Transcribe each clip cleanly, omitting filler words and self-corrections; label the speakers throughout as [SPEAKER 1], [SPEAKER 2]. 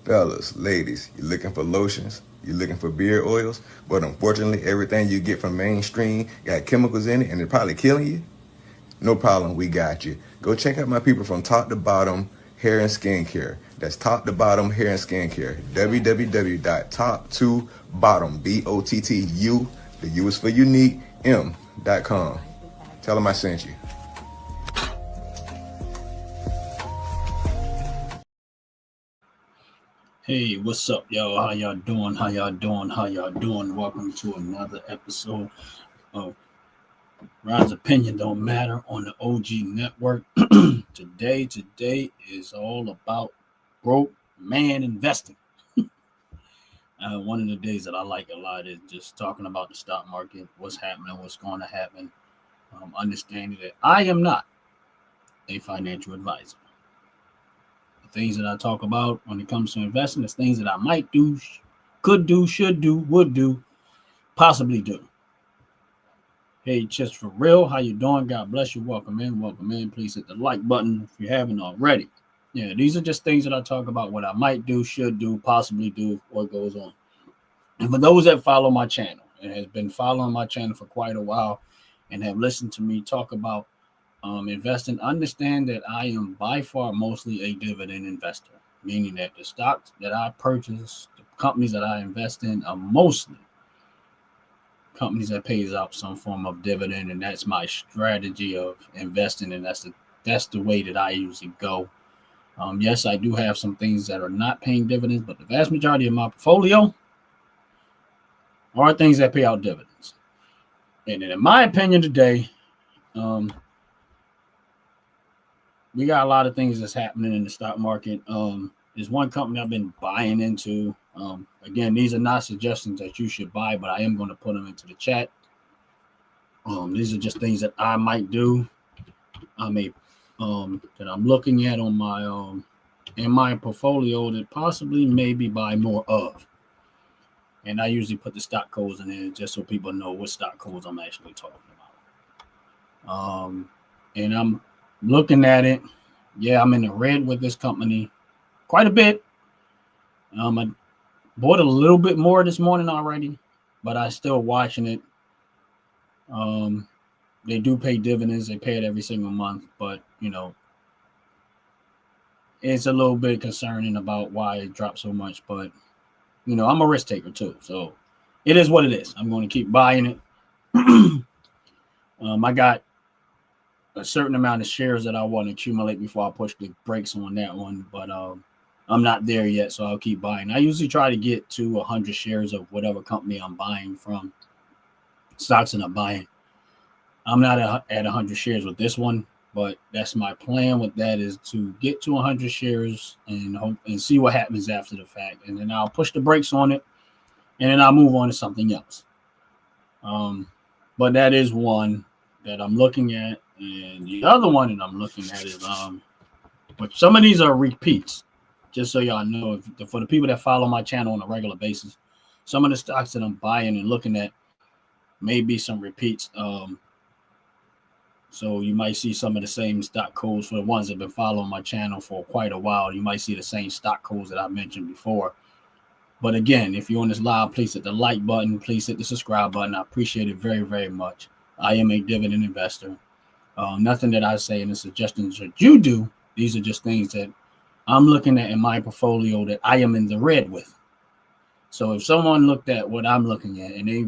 [SPEAKER 1] Fellas, ladies, you looking for lotions? You looking for beard oils? But unfortunately, everything you get from mainstream got chemicals in it and they're probably killing you? No problem, we got you. Go check out my people from Top to Bottom Hair and Skincare. That's Top to Bottom Hair and Skincare. www.top2bottom, BOTTU, the U is for unique, M.com. Tell them I sent you.
[SPEAKER 2] Hey, what's up, y'all? How y'all doing? How y'all doing? How y'all doing? Welcome to another episode of Ron's Opinion Don't Matter on the OG Network. Today is all about broke man investing. One of the days that I like a lot is just talking about the stock market, what's happening, what's going to happen. Understanding that I am not a financial advisor. The things that I talk about when it comes to investing is things that I might do, could do, should do, would do, possibly do. Hey, just for real, how you doing? God bless you. Welcome in, welcome in. Please hit the like button if you haven't already. Yeah, these are just things that I talk about, what I might do, should do, possibly do, what goes on. And for those that follow my channel and has been following my channel for quite a while and have listened to me talk about investing, understand that I am by far mostly a dividend investor, meaning that the stocks that I purchase, the companies that I invest in are mostly companies that pays out some form of dividend, and that's my strategy of investing, and that's the way that I usually go. Yes, I do have some things that are not paying dividends, but the vast majority of my portfolio are things that pay out dividends. And in my opinion, today, we got a lot of things that's happening in the stock market. There's one company I've been buying into. Again, these are not suggestions that you should buy, but I am going to put them into the chat. These are just things that I might do. I may that I'm looking at on my in my portfolio that possibly maybe buy more of. And I usually put the stock codes in there just so people know what stock codes I'm actually talking about. And I'm looking at it. Yeah, I'm in the red with this company quite a bit. I bought a little bit more this morning already, but I still watching it. They do pay dividends. They pay it every single month, but it's a little bit concerning about why it dropped so much. But I'm a risk taker too, so it is what it is. I'm going to keep buying it. I got a certain amount of shares that I want to accumulate before I push the brakes on that one, but I'm not there yet, so I'll keep buying. I usually try to get to 100 shares of whatever company I'm buying from, stocks that I'm buying. I'm not at 100 shares with this one, but that's my plan with that, is to get to 100 shares and hope and see what happens after the fact, and then I'll push the brakes on it, and then I'll move on to something else. But that is one that I'm looking at, and the other one that I'm looking at is but some of these are repeats. Just so y'all know, for the people that follow my channel on a regular basis, some of the stocks that I'm buying and looking at may be some repeats. So you might see some of the same stock codes for the ones that have been following my channel for quite a while. You might see the same stock codes that I mentioned before. But again, if you're on this live, please hit the like button. Please hit the subscribe button. I appreciate it very, very much. I am a dividend investor. Nothing that I say in the suggestions that you do. These are just things that I'm looking at in my portfolio that I am in the red with. So if someone looked at what I'm looking at and they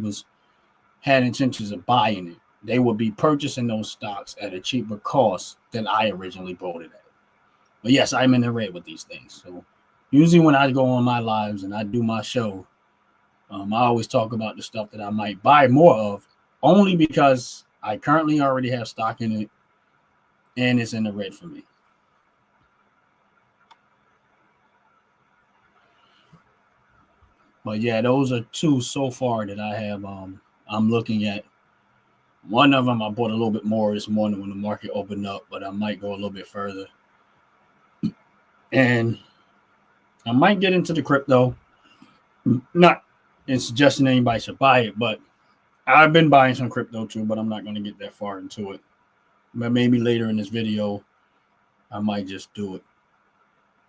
[SPEAKER 2] had intentions of buying it, they would be purchasing those stocks at a cheaper cost than I originally bought it at. But yes, I'm in the red with these things. So usually when I go on my lives and I do my show, I always talk about the stuff that I might buy more of, only because I currently already have stock in it and it's in the red for me. But yeah, those are two so far that I have. I'm looking at. One of them I bought a little bit more this morning when the market opened up, but I might go a little bit further. And I might get into the crypto. Not in suggesting anybody should buy it, but I've been buying some crypto too, but I'm not going to get that far into it. But maybe later in this video, I might just do it.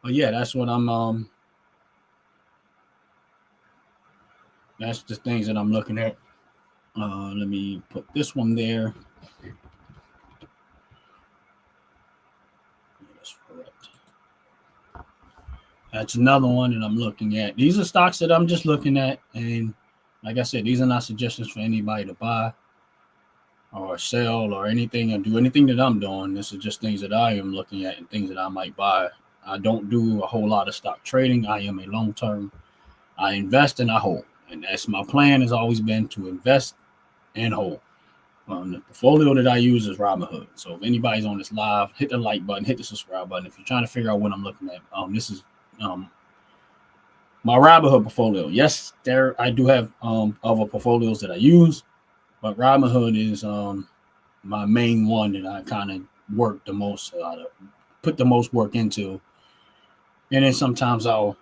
[SPEAKER 2] But yeah, that's what I'm that's the things that I'm looking at. Let me put this one there. That's correct. That's another one that I'm looking at. These are stocks that I'm just looking at, and like I said, these are not suggestions for anybody to buy or sell or anything or do anything that I'm doing. This is just things that I am looking at and things that I might buy. I don't do a whole lot of stock trading. I am a long term. I invest and I hold, and that's my plan. Has always been to invest and hold. The portfolio that I use is Robinhood. So if anybody's on this live, hit the like button, hit the subscribe button. If you're trying to figure out what I'm looking at, this is my Robinhood portfolio. Yes, there I do have other portfolios that I use, but Robinhood is my main one that I kind of work the most out of, put the most work into, and then sometimes I'll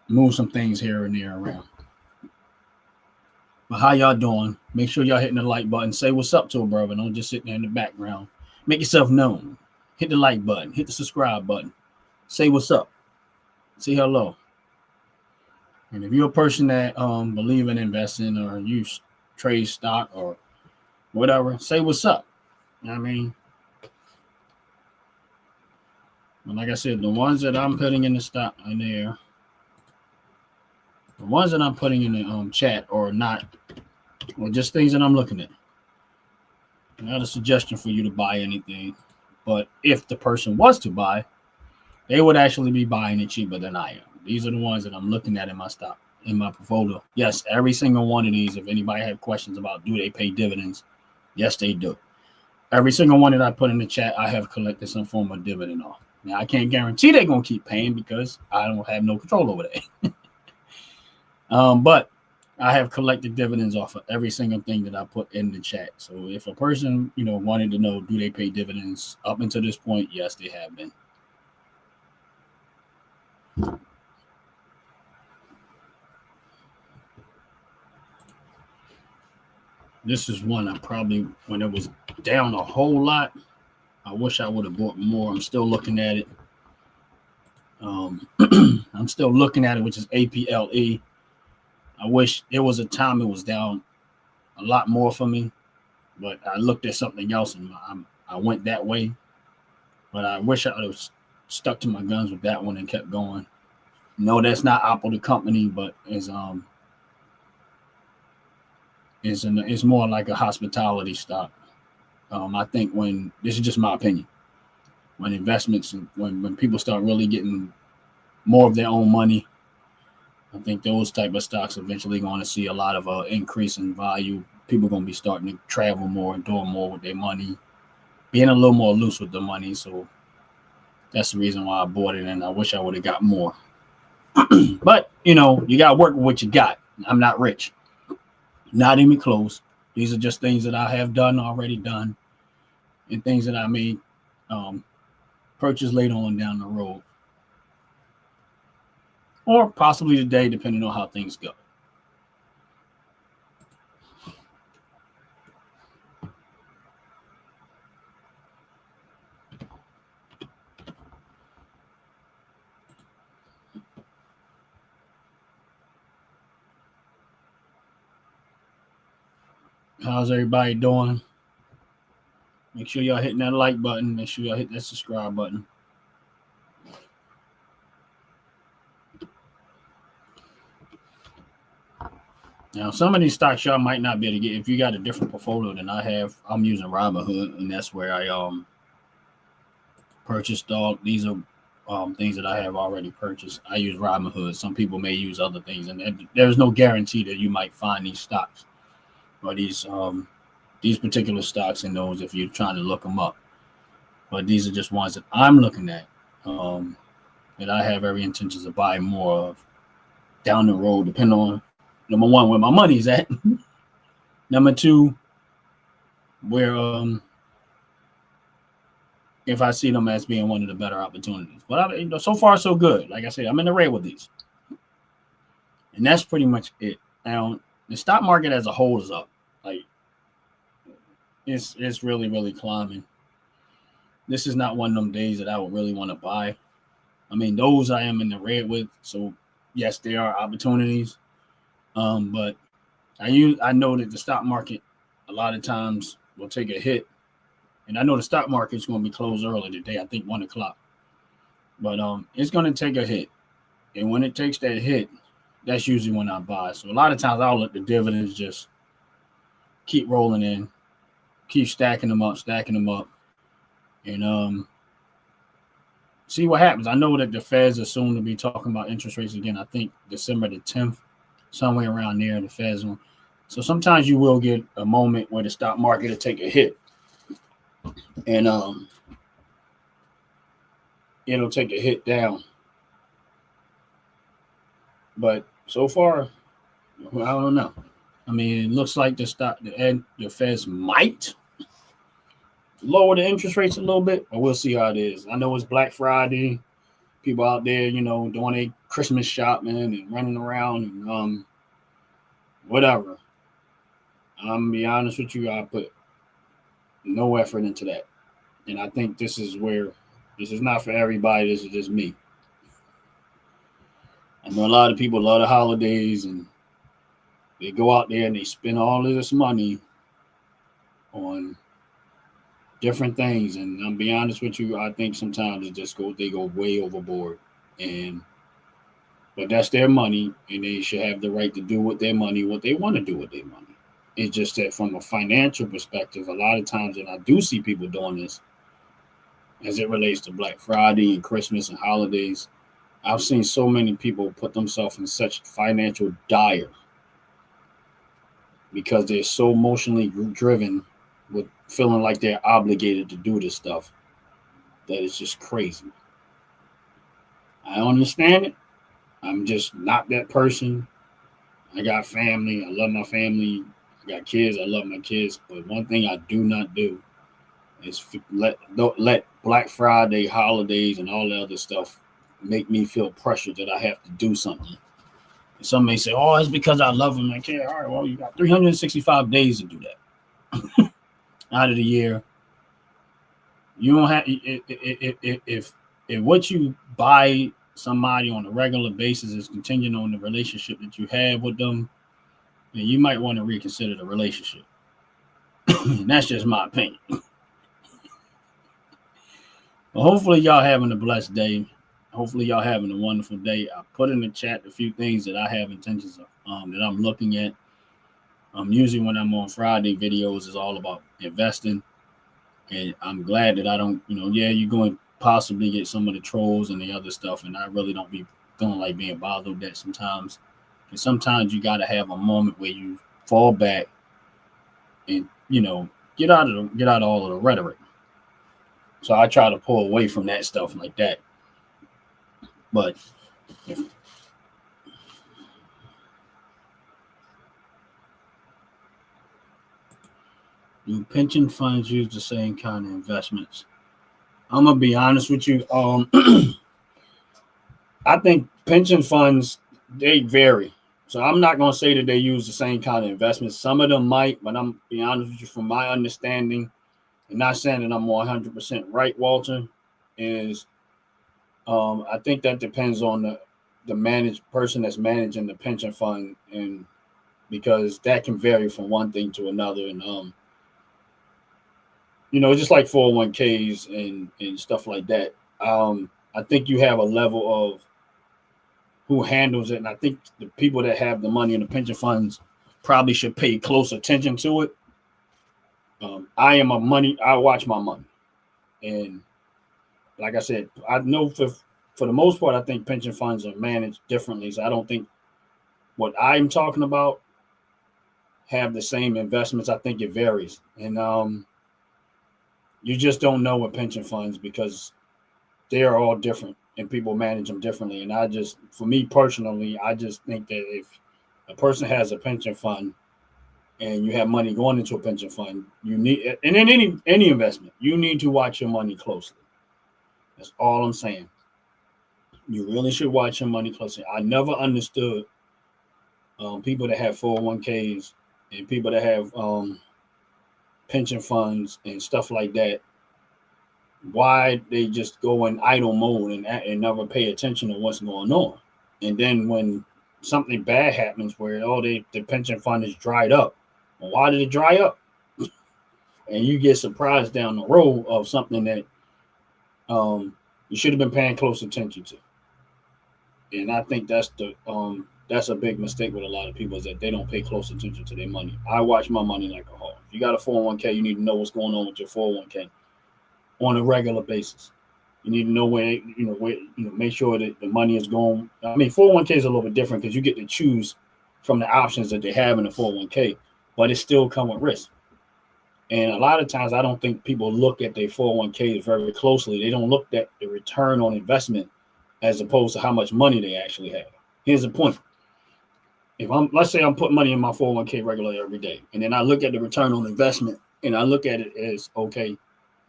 [SPEAKER 2] move some things here and there around. But how y'all doing? Make sure y'all hitting the like button. Say what's up to a brother. Don't just sit there in the background. Make yourself known. Hit the like button. Hit the subscribe button. Say what's up. Say hello. And if you're a person that believe in investing or you trade stock or whatever, say what's up. You know what I mean? But like I said, the ones that I'm putting in the stock in there, the ones that I'm putting in the chat or not, or just things that I'm looking at. Not a suggestion for you to buy anything, but if the person was to buy, they would actually be buying it cheaper than I am. These are the ones that I'm looking at in my stock, in my portfolio. Yes, every single one of these, if anybody have questions about do they pay dividends, yes, they do. Every single one that I put in the chat, I have collected some form of dividend off. Now, I can't guarantee they're going to keep paying because I don't have no control over that. But I have collected dividends off of every single thing that I put in the chat. So if a person, wanted to know, do they pay dividends up until this point? Yes, they have been. This is one I probably, when it was down a whole lot, I wish I would have bought more. I'm still looking at it. I'm still looking at it, which is APLE. I wish there was a time it was down a lot more for me, but I looked at something else and I went that way. But I wish I would have stuck to my guns with that one and kept going. No, that's not Apple the company, but it's more like a hospitality stock. I think when this is just my opinion, when investments and when people start really getting more of their own money, I think those type of stocks eventually going to see a lot of increase in value. People are going to be starting to travel more and doing more with their money, being a little more loose with the money. So that's the reason why I bought it, and I wish I would have got more. But, you got to work with what you got. I'm not rich. Not even close. These are just things that I have already done, and things that I may purchase later on down the road. Or possibly today, depending on how things go. How's everybody doing? Make sure y'all hitting that like button. Make sure y'all hit that subscribe button. Now, some of these stocks y'all might not be able to get. If you got a different portfolio than I have, I'm using Robinhood, and that's where I purchased all. These are things that I have already purchased. I use Robinhood. Some people may use other things, and there's no guarantee that you might find these stocks or these particular stocks in those if you're trying to look them up. But these are just ones that I'm looking at that I have every intentions of buying more of down the road, depending on, number one, where my money's at. Number two, where if I see them as being one of the better opportunities. But so far so good. Like I said, I'm in the red with these, and that's pretty much it. Now the stock market as a whole is up. Like it's really, really climbing. This is not one of them days that I would really want to buy. I mean, those I am in the red with. So yes, there are opportunities. But I know that the stock market a lot of times will take a hit, and I know the stock market is going to be closed early today. I think 1 o'clock, but it's going to take a hit, and when it takes that hit, that's usually when I buy. So a lot of times I'll let the dividends just keep rolling in, keep stacking them up, and see what happens. I know that the Feds are soon to be talking about interest rates again. I think December the 10th, somewhere around there, the Feds will. So sometimes you will get a moment where the stock market will take a hit, and it'll take a hit down. But so far, I don't know. I mean, it looks like the Feds might lower the interest rates a little bit, but we'll see how it is. I know it's Black Friday. People out there, doing a Christmas shopping and running around and whatever. I'm gonna be honest with you, I put no effort into that. And I think this is not for everybody, this is just me. I know a lot of people love the holidays and they go out there and they spend all of this money on different things. And I'm be honest with you, I think sometimes they go way overboard. But that's their money and they should have the right to do with their money what they want to do with their money. It's just that from a financial perspective, a lot of times, and I do see people doing this as it relates to Black Friday and Christmas and holidays, I've seen so many people put themselves in such financial dire because they're so emotionally driven with feeling like they're obligated to do this stuff that it's just crazy. I understand it. I'm just not that person. I got family. I love my family. I got kids. I love my kids. But one thing I do not do is don't let Black Friday, holidays, and all the other stuff make me feel pressure that I have to do something. And some may say, "Oh, it's because I love them." Like, yeah, all right. Well, you got 365 days to do that out of the year. You don't have if what you buy somebody on a regular basis is contingent on the relationship that you have with them, then you might want to reconsider the relationship. And that's just my opinion. Well, hopefully y'all having a blessed day. Hopefully y'all having a wonderful day. I put in the chat a few things that I have intentions of that I'm looking at. Usually when I'm on Friday videos is all about investing. And I'm glad that I don't, you're going to possibly get some of the trolls and the other stuff. And I really don't be feeling like being bothered with that sometimes. And sometimes you got to have a moment where you fall back and, get out of all of the rhetoric. So I try to pull away from that stuff like that. But do pension funds use the same kind of investments? I'm gonna be honest with you. I think pension funds, they vary. So I'm not gonna say that they use the same kind of investments. Some of them might, but I'm be honest with you, from my understanding, and not saying that I'm 100% right, Walter, is I think that depends on the managed person that's managing the pension fund, and because that can vary from one thing to another, and just like 401ks and stuff like that. I think you have a level of who handles it, and I think the people that have the money in the pension funds probably should pay close attention to it. I watch my money, and like I said, I know for the most part, I think pension funds are managed differently. So I don't think what I'm talking about have the same investments. I think it varies, and you just don't know with pension funds because they are all different and people manage them differently. And for me personally, I just think that if a person has a pension fund and you have money going into a pension fund, you need, and in any investment, you need to watch your money closely. That's all I'm saying. You really should watch your money closely. I never understood people that have 401ks and people that have pension funds and stuff like that, why they just go in idle mode and never pay attention to what's going on. And then when something bad happens where the pension fund is dried up. Well, why did it dry up? And you get surprised down the road of something that you should have been paying close attention to. And I think that's a big mistake with a lot of people, is that they don't pay close attention to their money. I watch my money like a hawk. If you got a 401k, you need to know what's going on with your 401k on a regular basis. You need to know where make sure that the money is going. I mean, 401k is a little bit different because you get to choose from the options that they have in the 401k, but it still comes with risk. And a lot of times, I don't think people look at their 401ks very closely. They don't look at the return on investment as opposed to how much money they actually have. Here's the point. Let's say I'm putting money in my 401k regularly every day, and then I look at the return on investment, and I look at it as, okay,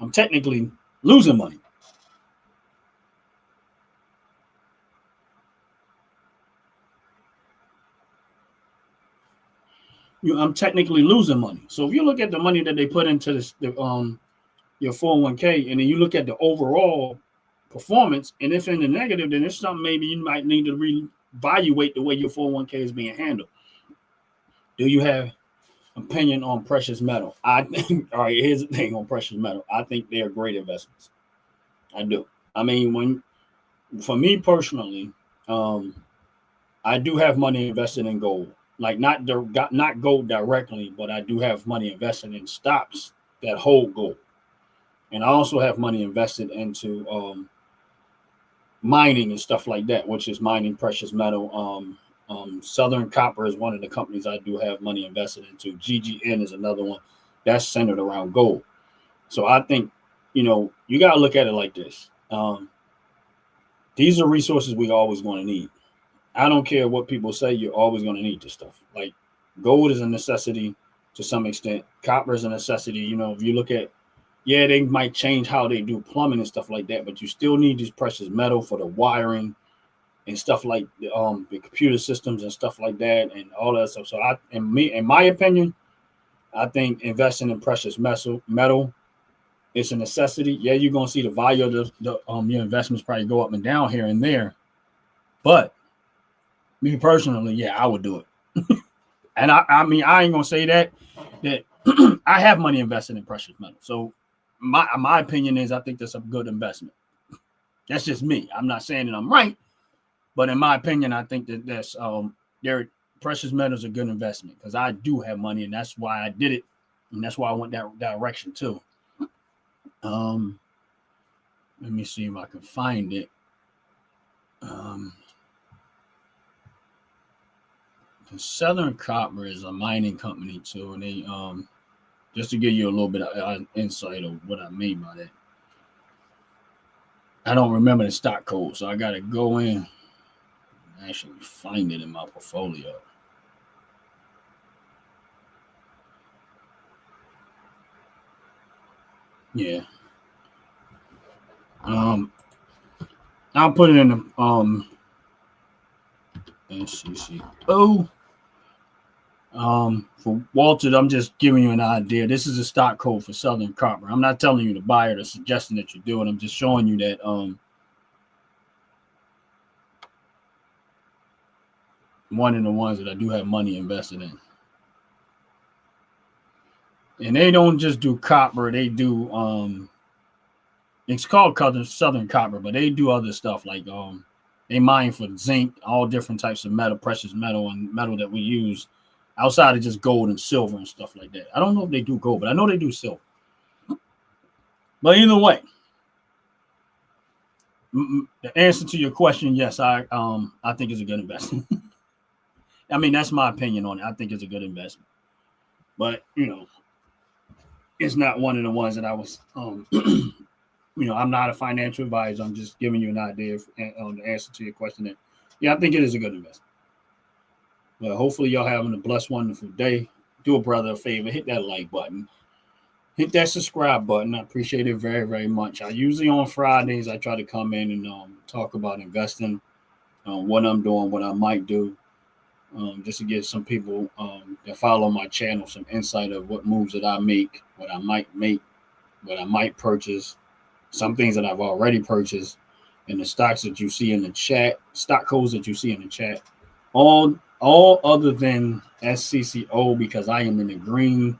[SPEAKER 2] I'm technically losing money. I'm technically losing money. So if you look at the money that they put into your 401k, and then you look at the overall performance, and if in the negative, then it's something maybe you might need to reevaluate the way your 401k is being handled. Do you have opinion on precious metal? I think, all right, here's the thing on precious metal. I think they're great investments. I do. I mean, for me personally, I do have money invested in gold. Like not gold directly, but I do have money invested in stocks that hold gold. And I also have money invested into mining and stuff like that, which is mining precious metal. Southern Copper is one of the companies I do have money invested into. GGN is another one that's centered around gold. So I think, you got to look at it like this. These are resources we're always going to need. I don't care what people say, you're always going to need this stuff. Like gold is a necessity to some extent. Copper is a necessity. If you look at, they might change how they do plumbing and stuff like that, but you still need this precious metal for the wiring and stuff like the computer systems and stuff like that and all that stuff. So in my opinion, I think investing in precious metal is a necessity. Yeah, you're going to see the value of your investments probably go up and down here and there, but me personally, I would do it. And I mean, I ain't gonna say that I have money invested in precious metal. So my opinion is I think that's a good investment. That's just me. I'm not saying that I'm right, but in my opinion, I think that precious metal is a good investment because I do have money, and that's why I did it, and that's why I went that direction too. Let me see if I can find it. Southern Copper is a mining company too, and they just to give you a little bit of insight of what I mean by that. I don't remember the stock code, so I gotta go in and actually find it in my portfolio. Yeah. I'll put it in the SCCO. For Walter, I'm just giving you an idea. This is a stock code for Southern Copper. I'm not telling you to buy it or suggesting that you do it. I'm just showing you that one of the ones that I do have money invested in. And they don't just do copper, they do it's called Southern Copper, but they do other stuff like they mine for zinc, all different types of metal, precious metal, and metal that we use outside of just gold and silver and stuff like that. I don't know if they do gold, but I know they do silver. But either way, the answer to your question, yes, I think it's a good investment. I mean, that's my opinion on it. I think it's a good investment. But, it's not one of the ones that I was, I'm not a financial advisor. I'm just giving you an idea on the answer to your question. That, I think it is a good investment. But hopefully y'all having a blessed, wonderful day. Do a brother a favor. Hit that like button. Hit that subscribe button. I appreciate it very, very much. I usually on Fridays, I try to come in and talk about investing, what I'm doing, what I might do, just to give some people that follow my channel some insight of what moves that I make, what I might make, what I might purchase, some things that I've already purchased, and the stocks that you see in the chat, stock codes that you see in the chat all other than SCCO, because I am in the green.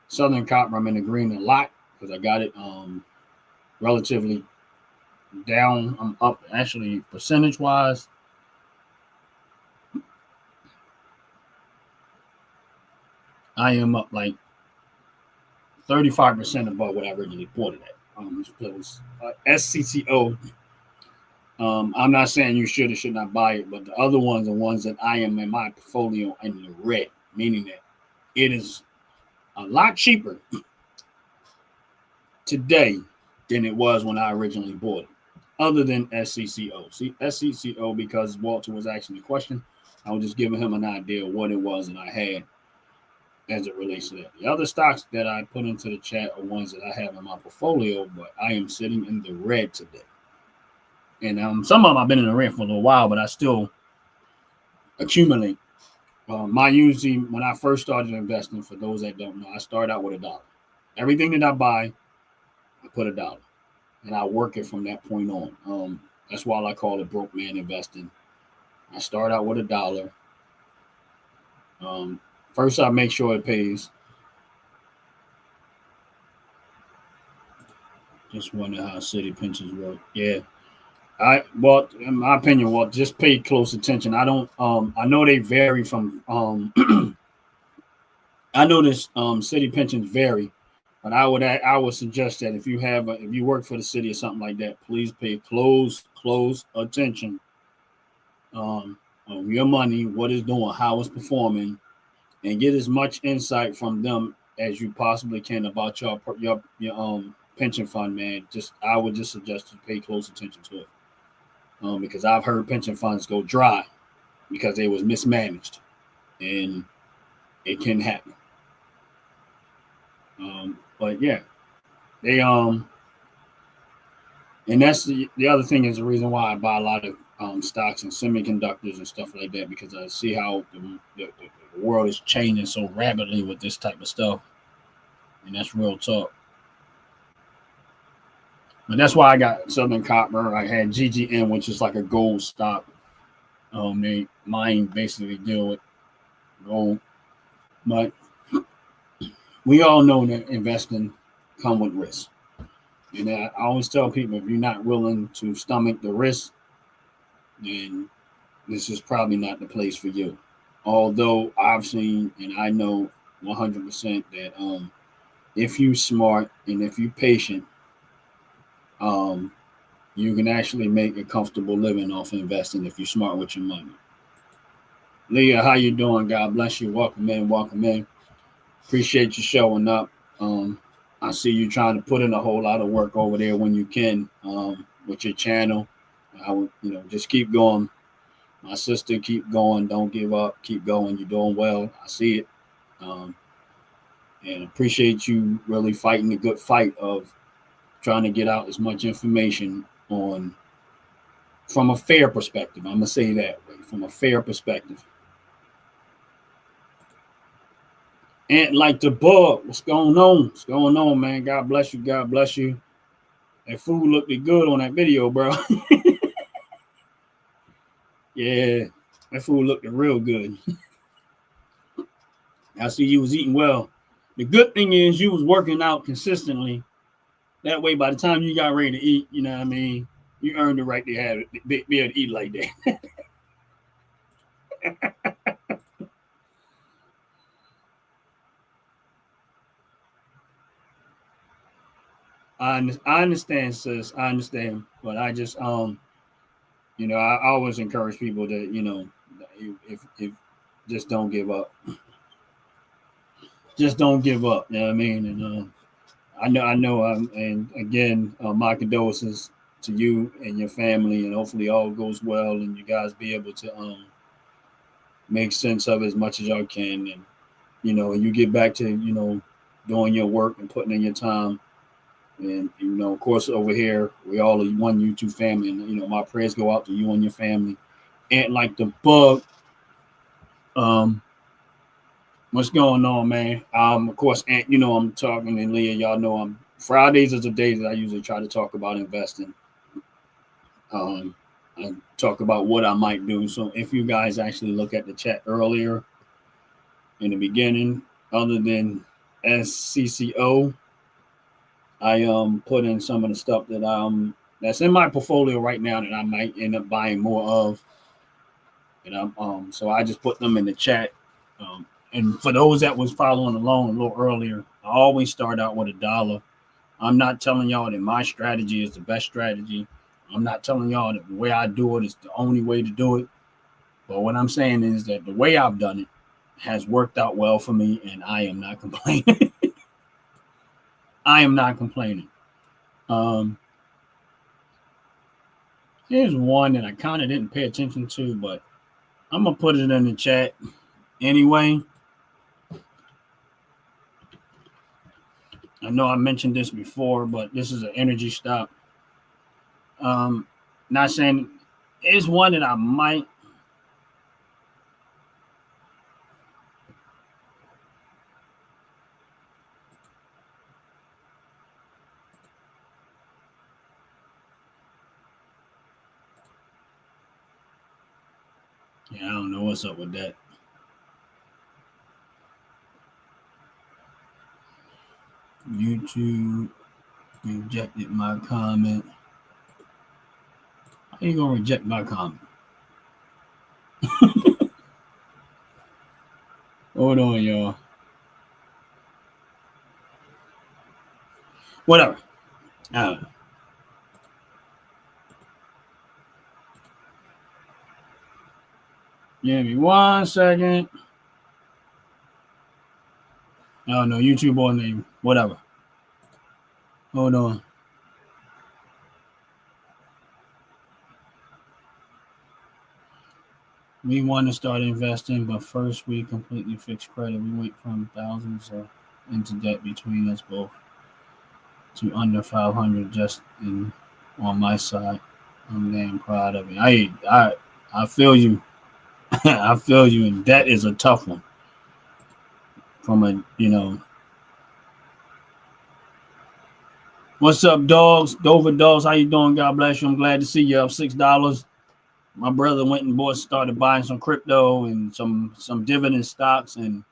[SPEAKER 2] Southern Copper, I'm in the green a lot because I got it relatively down. I'm up actually percentage wise. I am up like 35% above what I originally bought it at. It was SCCO. I'm not saying you should or should not buy it, but the other ones are ones that I am in my portfolio in the red, meaning that it is a lot cheaper today than it was when I originally bought it, other than SCCO. See, SCCO, because Walter was asking the question, I was just giving him an idea of what it was that I had as it relates to that. The other stocks that I put into the chat are ones that I have in my portfolio, but I am sitting in the red today. And some of them I've been in the red for a little while, but I still accumulate. Usually when I first started investing, for those that don't know, I start out with $1. Everything that I buy, I put $1, and I work it from that point on. That's why I call it broke man investing. I start out with $1. First, I make sure it pays. Just wonder how city pensions work. Yeah. In my opinion, just pay close attention. I don't. I know they vary from. I know this. City pensions vary, but I would suggest that if you work for the city or something like that, please pay close attention. On your money, what it's doing, how it's performing, and get as much insight from them as you possibly can about your pension fund, man. I would just suggest you pay close attention to it. Because I've heard pension funds go dry because they was mismanaged, and it can happen. But yeah, they and that's the other thing is the reason why I buy a lot of stocks and semiconductors and stuff like that, because I see how the world is changing so rapidly with this type of stuff, and that's real talk. But that's why I got Southern Copper. I had GGN, which is like a gold stock. They mine basically deal with gold, but we all know that investing come with risk. And I always tell people, if you're not willing to stomach the risk, then this is probably not the place for you. Although I've seen and I know 100% that if you're smart and if you're patient, you can actually make a comfortable living off investing if you're smart with your money. Leah, how you doing? God bless you. Welcome in. Appreciate you showing up. I see you trying to put in a whole lot of work over there when you can with your channel. I would, just keep going. My sister, keep going. Don't give up. Keep going. You're doing well. I see it. And appreciate you really fighting the good fight of trying to get out as much information from a fair perspective. I'm going to say that way, from a fair perspective. And like the bug, what's going on? What's going on, man? God bless you. God bless you. That food looked good on that video, bro. Yeah, that food looked real good. I see you was eating well. The good thing is you was working out consistently. That way, by the time you got ready to eat, you know what I mean, you earned the right to have it, be able to eat like that. I understand, sis. I understand, but I just I always encourage people that if just don't give up. Just don't give up. You know what I mean? And I know. And again, my condolences to you and your family, and hopefully all goes well, and you guys be able to make sense of it as much as y'all can, and you get back to doing your work and putting in your time. And of course, over here we all are one YouTube family, and my prayers go out to you and your family. And like the bug, what's going on, man? Of course, and I'm talking, and Leah, y'all know Fridays is the day that I usually try to talk about investing. I and talk about what I might do. So if you guys actually look at the chat earlier in the beginning, other than SCCO, I put in some of the stuff that that's in my portfolio right now that I might end up buying more of. And so I just put them in the chat. And for those that was following along a little earlier, I always start out with $1. I'm not telling y'all that my strategy is the best strategy. I'm not telling y'all that the way I do it is the only way to do it. But what I'm saying is that the way I've done it has worked out well for me, and I am not complaining. I am not complaining. Here's one that I kind of didn't pay attention to, but I'm going to put it in the chat anyway. I know I mentioned this before, but this is an energy stock. Not saying it's one that I might. Yeah, I don't know what's up with that. YouTube rejected my comment. How you gonna reject my comment? Hold on, y'all. Whatever. Give me 1 second. Oh no, YouTube on name. Whatever. Hold on. We want to start investing, but first we completely fix credit. We went from thousands into debt between us both to under 500 just on my side. I'm damn proud of it. I feel you. I feel you, and that is a tough one. From what's up, dogs? Dover dogs, how you doing? God bless you. I'm glad to see you up $6. My brother went and started buying some crypto and some dividend stocks, and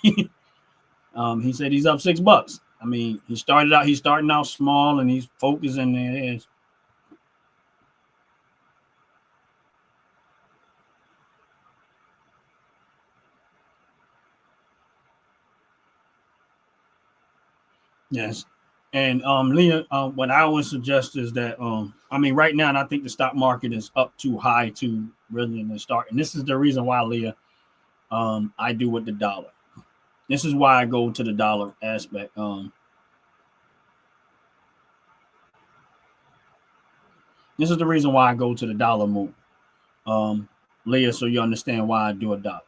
[SPEAKER 2] he said he's up $6. I mean, he's starting out small, and he's focusing there. Yes. And Leah, what I would suggest is that I mean, right now, and I think the stock market is up too high to really start. And this is the reason why, Leah, I do with the dollar. This is why I go to the dollar aspect. This is the reason why I go to the dollar move, Leah, so you understand why I do a dollar.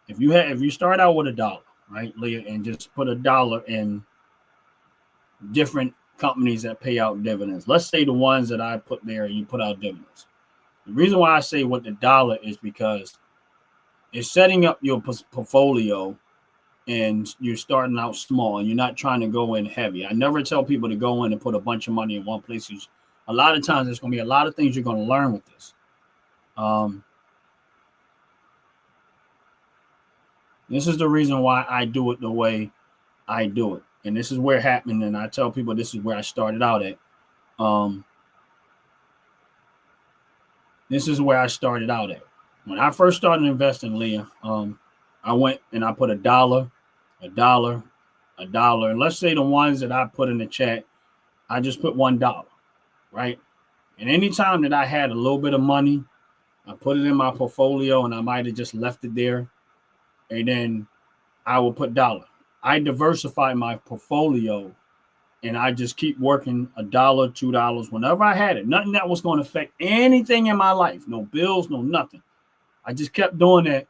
[SPEAKER 2] If you start out with $1, right, Leah, and just put $1 in different companies that pay out dividends. Let's say the ones that I put there, you put out dividends. The reason why I say with the dollar is because it's setting up your portfolio, and you're starting out small, and you're not trying to go in heavy. I never tell people to go in and put a bunch of money in one place. A lot of times, there's going to be a lot of things you're going to learn with this. This is the reason why I do it the way I do it. And this is where it happened. And I tell people this is where I started out at. This is where I started out at. When I first started investing, Leah, I went and I put $1. And let's say the ones that I put in the chat, I just put $1, right? And anytime that I had a little bit of money, I put it in my portfolio, and I might have just left it there. And then I will put $1. I diversify my portfolio, and I just keep working $1, $2 whenever I had it. Nothing that was going to affect anything in my life. No bills, no nothing. I just kept doing that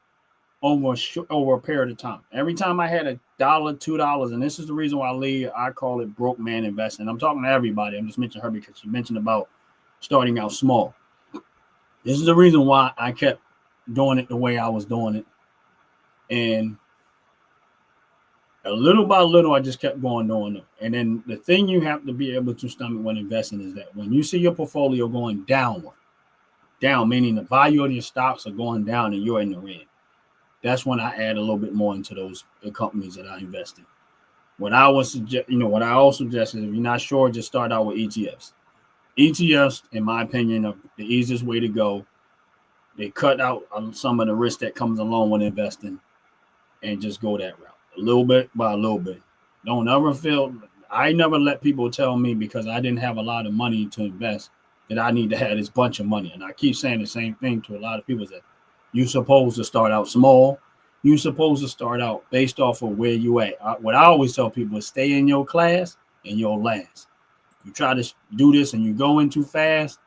[SPEAKER 2] over a period of time. Every time I had $1, $2, and this is the reason why I call it broke man investing. I'm talking to everybody. I'm just mentioning her because she mentioned about starting out small. This is the reason why I kept doing it the way I was doing it. And a little by little, I just kept going on. And then the thing you have to be able to stomach when investing is that when you see your portfolio going downward, down, meaning the value of your stocks are going down and you're in the red. That's when I add a little bit more into those companies that I invest in. What I would suggest, what I also suggest is if you're not sure, just start out with ETFs. ETFs, in my opinion, are the easiest way to go. They cut out some of the risk that comes along with investing and just go that route, a little bit by a little bit. Don't ever feel, I never let people tell me because I didn't have a lot of money to invest that I need to have this bunch of money. And I keep saying the same thing to a lot of people, that you're supposed to start out small. You're supposed to start out based off of where you at. What I always tell people is stay in your class and you'll last. You try to do this and you go in too fast,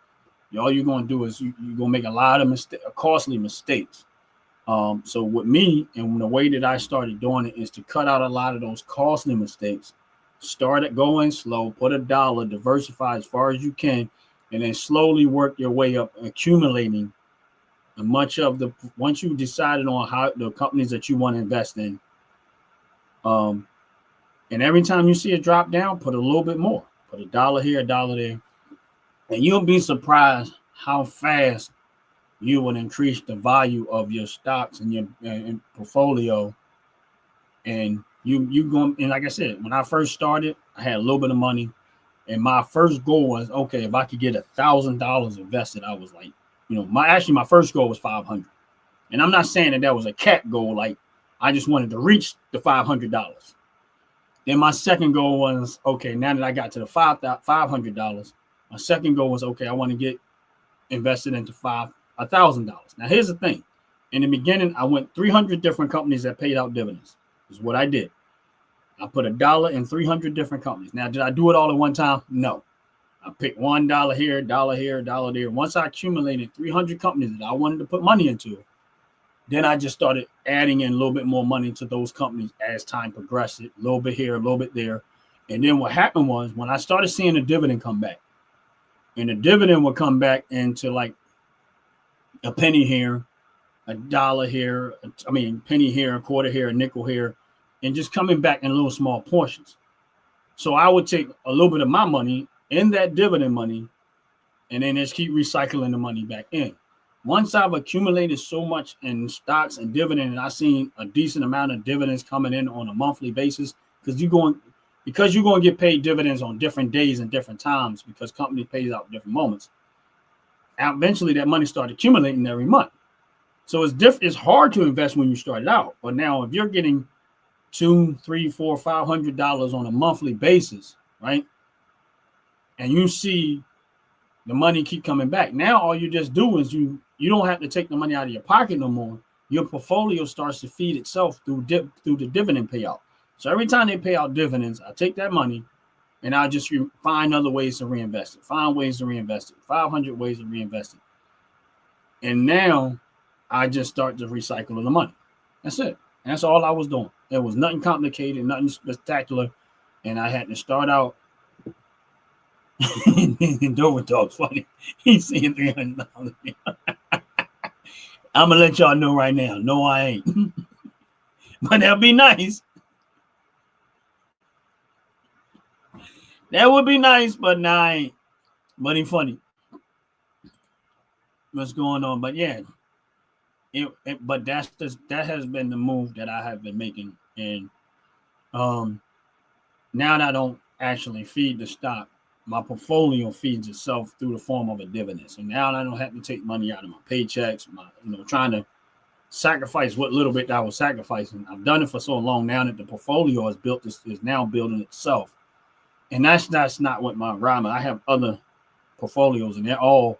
[SPEAKER 2] all you're going to do is you're going to make a lot of costly mistakes. So with me, and the way that I started doing it is to cut out a lot of those costly mistakes. Start it going slow, put $1, diversify as far as you can, and then slowly work your way up, accumulating much of the, once you decided on how the companies that you want to invest in. And every time you see it drop down, put a little bit more, put $1 here, $1 there. And you'll be surprised how fast you will increase the value of your stocks and your portfolio. And you going, and like I said, when I first started, I had a little bit of money, and my first goal was, okay, if I could get $1,000 invested, I was like, my first goal was 500. And I'm not saying that was a cap goal, like I just wanted to reach the $500. Then my second goal was, okay, now that I got to the $500, my second goal was, okay, I want to get invested into $1,000. Now, here's the thing. In the beginning, I went 300 different companies that paid out dividends. Is what I did. I put $1 in 300 different companies. Now, did I do it all at one time? No. I picked $1 here, $1 here, $1 there. Once I accumulated 300 companies that I wanted to put money into, then I just started adding in a little bit more money to those companies as time progressed. A little bit here, a little bit there. And then what happened was when I started seeing the dividend come back, and the dividend would come back into like a penny here, $1 here, penny here, a quarter here, a nickel here, and just coming back in little small portions. So I would take a little bit of my money in that dividend money and then just keep recycling the money back in. Once I've accumulated so much in stocks and dividend, and I've seen a decent amount of dividends coming in on a monthly basis, because you're going to get paid dividends on different days and different times because company pays out different moments. And eventually that money started accumulating every month. So it's hard to invest when you started out. But now if you're getting $200, $300, $400, $500 on a monthly basis, right? And you see the money keep coming back. Now all you just do is you don't have to take the money out of your pocket no more. Your portfolio starts to feed itself through the dividend payout. So every time they pay out dividends, I take that money and I just find other ways to reinvest it. Find ways to reinvest it. 500 ways to reinvest it. And now I just start to recycle the money. That's it. And that's all I was doing. There was nothing complicated, nothing spectacular. And I had to start out. Dover Dog's funny. He's saying $300. I'm going to let y'all know right now. No, I ain't. But that'll be nice. That would be nice, but nah, I ain't. But he's funny. What's going on? But yeah, but that has been the move that I have been making. And now that I don't actually feed the stock, my portfolio feeds itself through the form of a dividend. So now I don't have to take money out of my paychecks, trying to sacrifice what little bit that I was sacrificing. I've done it for so long now that the portfolio is now building itself. And that's not what my environment. I have other portfolios and they're all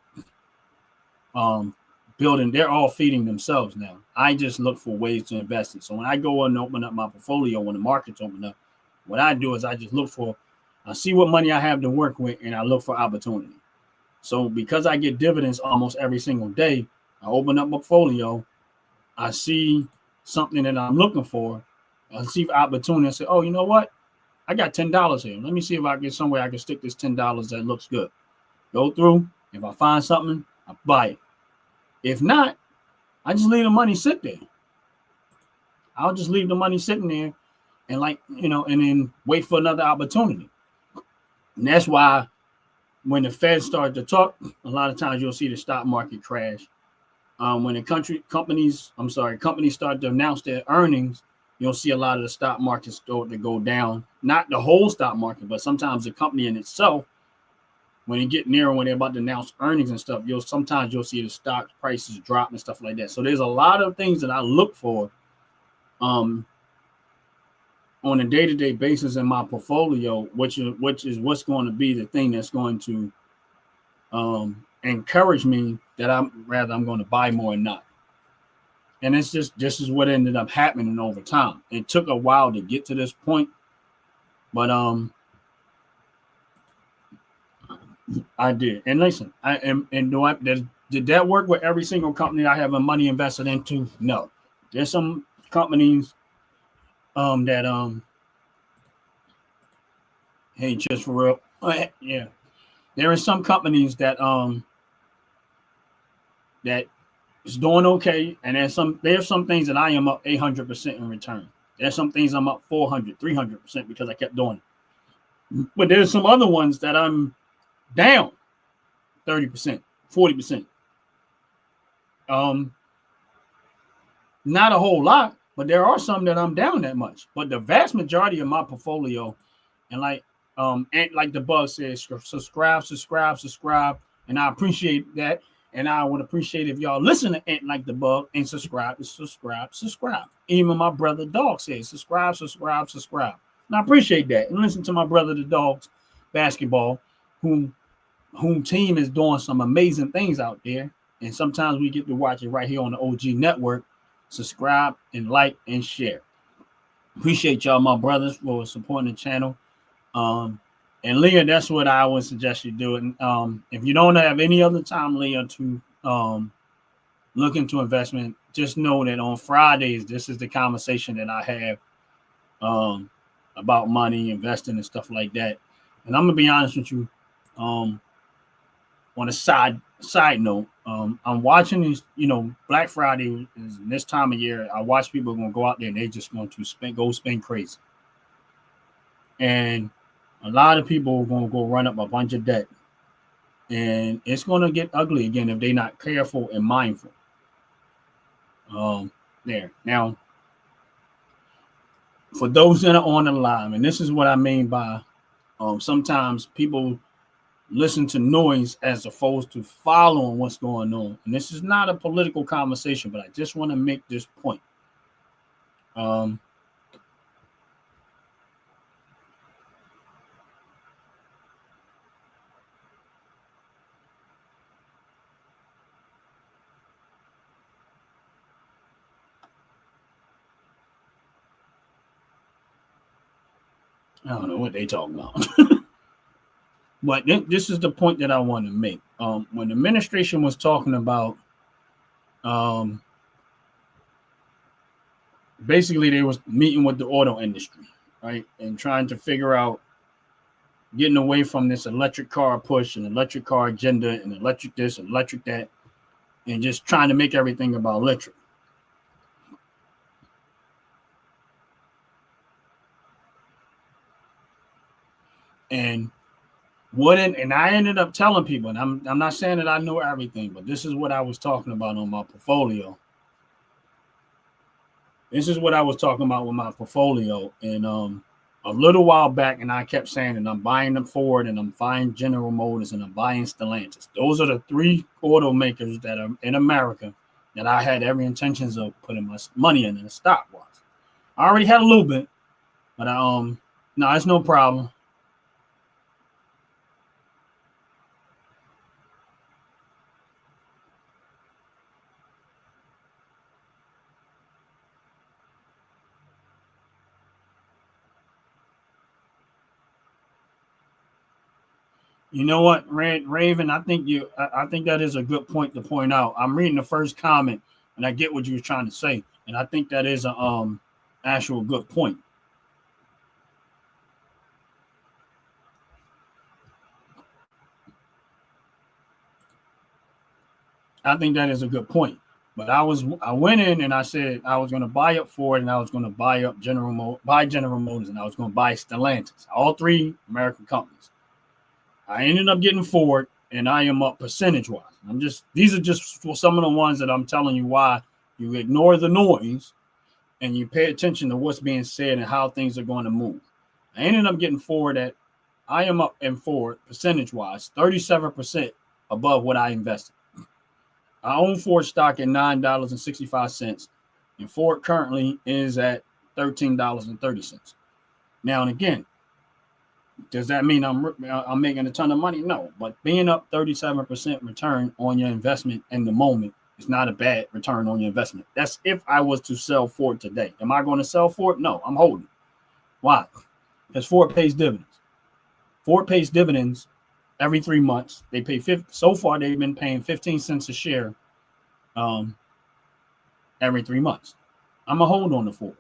[SPEAKER 2] building, they're all feeding themselves now. I just look for ways to invest in. So when I go and open up my portfolio, when the markets open up, what I do is I just I see what money I have to work with and I look for opportunity. So because I get dividends almost every single day, I open up my portfolio, I see something that I'm looking for, I see opportunity and say, oh, you know what? I got $10 here. Let me see if I get somewhere I can stick this $10 that looks good. Go through. If I find something, I buy it. If not, I just leave the money sit there. I'll just leave the money sitting there and and then wait for another opportunity. And that's why when the Fed started to talk, a lot of times you'll see the stock market crash. When the companies start to announce their earnings, you'll see a lot of the stock market start to go down. Not the whole stock market, but sometimes the company in itself, when it get near when they're about to announce earnings and stuff, you'll see the stock prices drop and stuff like that. So there's a lot of things that I look for on a day-to-day basis in my portfolio, which is what's going to be the thing that's going to encourage me that I'm going to buy more and not. And this is what ended up happening over time. It took a while to get to this point, but I did. And listen, did that work with every single company I have money invested into? No. There's some companies that hey, just for real, yeah. There are some companies that that is doing okay, and there's some things that I am up 800% in return. There's some things I'm up 400, 300% because I kept doing it. But there's some other ones that I'm down 30%, 40%. Not a whole lot, but there are some that I'm down that much. But the vast majority of my portfolio, and like the bug says, subscribe, and I appreciate that. And I would appreciate if y'all listen to Ant Like the Bug and subscribe. Even my brother Dog says subscribe. And I appreciate that. And listen to my brother the Dog's basketball, whom team is doing some amazing things out there. And sometimes we get to watch it right here on the OG Network. Subscribe and like and share. Appreciate y'all, my brothers, for supporting the channel. And Leah, that's what I would suggest you do. And if you don't have any other time, Leah, to look into investment, just know that on Fridays, this is the conversation that I have about money, investing, and stuff like that. And I'm gonna be honest with you. On a side note, I'm watching these. Black Friday is this time of year. I watch people gonna go out there and they just going to spend crazy. And a lot of people are going to go run up a bunch of debt. And it's going to get ugly again if they're not careful and mindful. There. Now, for those that are on the line, and this is what I mean by sometimes people listen to noise as opposed to following what's going on. And this is not a political conversation, but I just want to make this point. I don't know what they talking about. But this is the point that I want to make. When the administration was talking about, basically they was meeting with the auto industry, right, and trying to figure out getting away from this electric car push and electric car agenda and electric this and electric that, and just trying to make everything about electric. And I ended up telling people, and I'm not saying that I know everything, but this is what I was talking about on my portfolio. This is what I was talking about with my portfolio. And a little while back, and I kept saying that I'm buying them Ford and I'm buying General Motors and I'm buying Stellantis. Those are the three automakers that are in America that I had every intentions of putting my money in the stock was. I already had a little bit, but no, it's no problem. You know what, Raven? I think that is a good point to point out. I'm reading the first comment, and I get what you were trying to say, and I think that is a actual good point. I think that is a good point. But I went in and I said I was going to buy up Ford and I was going to buy up General Motors and I was going to buy Stellantis, all three American companies. I ended up getting Ford, and I am up percentage-wise. These are just some of the ones that I'm telling you why you ignore the noise and you pay attention to what's being said and how things are going to move. I ended up getting Ford at, I am up in Ford percentage-wise, 37% above what I invested. I own Ford stock at $9.65, and Ford currently is at $13.30. Now and again, does that mean I'm making a ton of money? No, but being up 37% return on your investment in the moment is not a bad return on your investment. That's if I was to sell Ford today. Am I going to sell Ford? No, I'm holding. Why? Because Ford pays dividends. Ford pays dividends every 3 months. They pay so far they've been paying 15 cents a share every 3 months. I'm a hold on the Ford,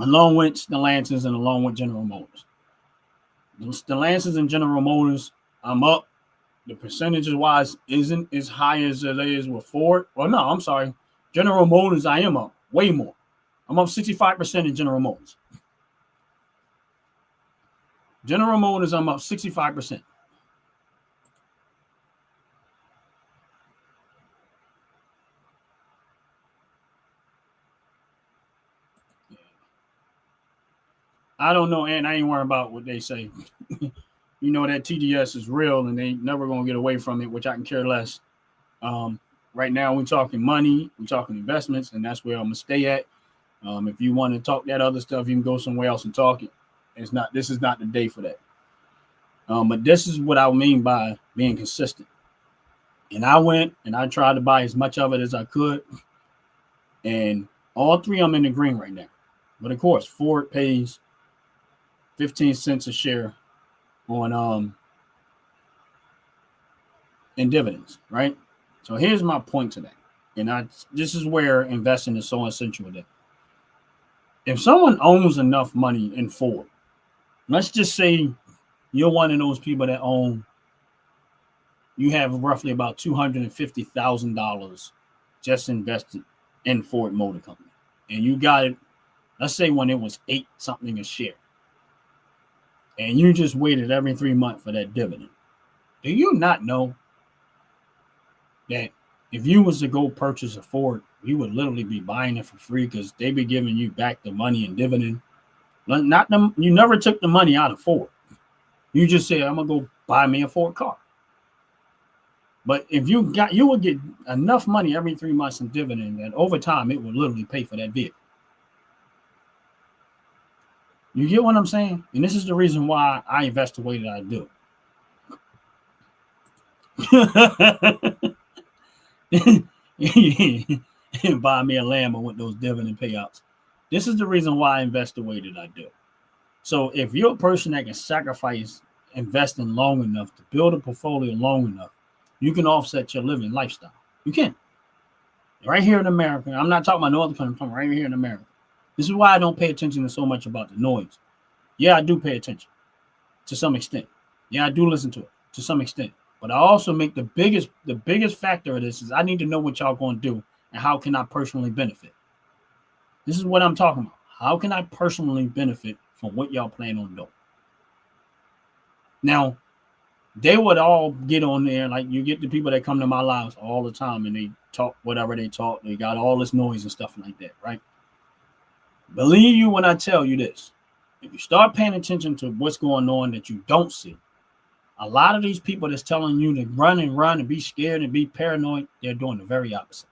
[SPEAKER 2] along with Stellantis and along with General Motors. Stellantis and General Motors, I'm up. The percentages wise isn't as high as it is with Ford. Well, no, I'm sorry. General Motors, I am up way more. I'm up 65% in General Motors. General Motors, I'm up 65%. I don't know, and I ain't worried about what they say. You know that TDS is real, and they never gonna get away from it, which I can care less. Right now, we're talking money, we're talking investments, and that's where I'm gonna stay at. If you want to talk that other stuff, you can go somewhere else and talk it. This is not the day for that. But this is what I mean by being consistent. And I went and I tried to buy as much of it as I could, and all three I'm in the green right now. But of course, Ford pays 15 cents a share on in dividends, right? So here's my point today. And this is where investing is so essential today. If someone owns enough money in Ford, let's just say you're one of those people that you have roughly about $250,000 just invested in Ford Motor Company. And you got it, let's say when it was 8 something a share. And you just waited every 3 months for that dividend. Do you not know that if you was to go purchase a Ford, you would literally be buying it for free because they be giving you back the money in dividend? You never took the money out of Ford. You just said, I'm gonna go buy me a Ford car. But if you would get enough money every 3 months in dividend that over time it would literally pay for that vehicle. You get what I'm saying? And this is the reason why I invest the way that I do. And buy me a Lambo with those dividend payouts. This is the reason why I invest the way that I do. So if you're a person that can sacrifice investing long enough to build a portfolio long enough, you can offset your living lifestyle. You can. Right here in America, I'm not talking about no other country, I'm talking right here in America. This is why I don't pay attention to so much about the noise. Yeah, I do pay attention to some extent. Yeah, I do listen to it to some extent. But I also make the biggest factor of this is I need to know what y'all going to do and how can I personally benefit. This is what I'm talking about. How can I personally benefit from what y'all plan on doing? Now, they would all get on there, like you get the people that come to my lives all the time and they talk whatever they talk. They got all this noise and stuff like that, right? Believe you when I tell you this. If you start paying attention to what's going on that you don't see, a lot of these people that's telling you to run and be scared and be paranoid, they're doing the very opposite.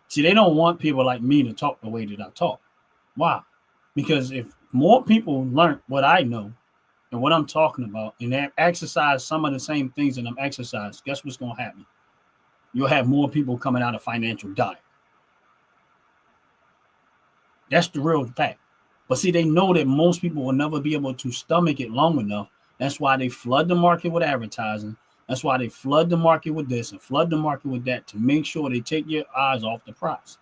[SPEAKER 2] See, they don't want people like me to talk the way that I talk. Why? Because if more people learn what I know and what I'm talking about and they exercise some of the same things that I'm exercising, guess what's going to happen? You'll have more people coming out of financial dire. That's the real fact. But see, they know that most people will never be able to stomach it long enough. That's why they flood the market with advertising. That's why they flood the market with this and flood the market with that to make sure they take your eyes off the prize.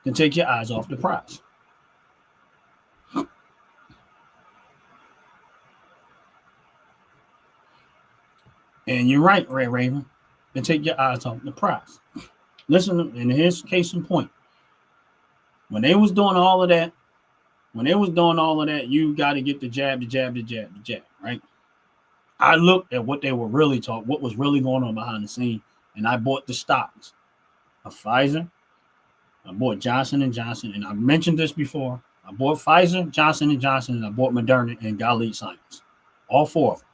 [SPEAKER 2] To take your eyes off the prize. And you're right, Ray Raven. To take your eyes off the prize. Listen, in his case in point, when they was doing all of that, When they was doing all of that, you got to get the jab, right? I looked at what they were really talking, what was really going on behind the scene, and I bought the stocks of Pfizer. I bought Johnson & Johnson, and I mentioned this before. I bought Pfizer, Johnson & Johnson, and I bought Moderna and Gilead Sciences. All four of them.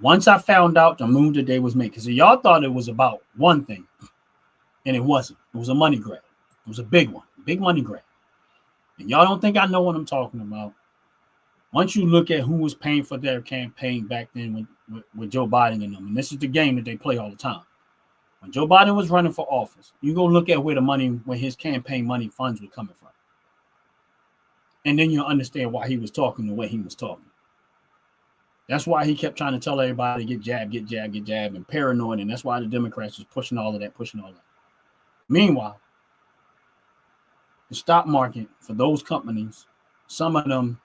[SPEAKER 2] Once I found out the move that they was making, because y'all thought it was about one thing, and it wasn't. It was a money grab. It was a big one, big money grab. And y'all don't think I know what I'm talking about. Once you look at who was paying for their campaign back then with Joe Biden and them, and this is the game that they play all the time. When Joe Biden was running for office, you go look at where his campaign money funds were coming from. And then you'll understand why he was talking the way he was talking. That's why he kept trying to tell everybody to get jab, and paranoid. And that's why the Democrats was pushing all of that. Meanwhile, the stock market for those companies, some of them